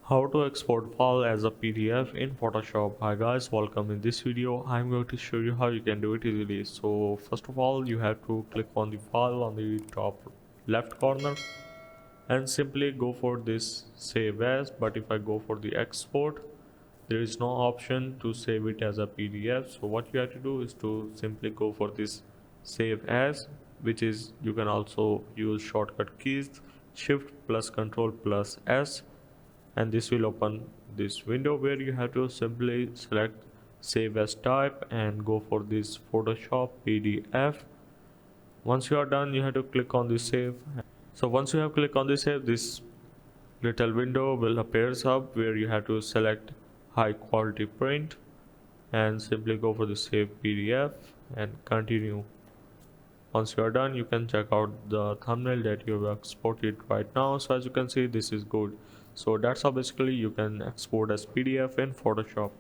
How to export file as a PDF in Photoshop. Hi guys, welcome. In this video I'm going to show you how you can do it easily. So first of all, you have to click on the file on the top left corner and simply go for this save as. But if I go for the export, there is no option to save it as a PDF. So what you have to do is to simply go for this save as, which is you can also use shortcut keys shift plus control plus S, and this will open this window where you have to simply select save as type and go for this Photoshop PDF. Once you are done, you have to click on the save. So once you have clicked on the save, this little window will appears up where you have to select high quality print and simply go for the save PDF and continue. Once you are done, you can check out the thumbnail that you have exported right now. So as you can see, this is good. So that's how basically you can export as PDF in Photoshop.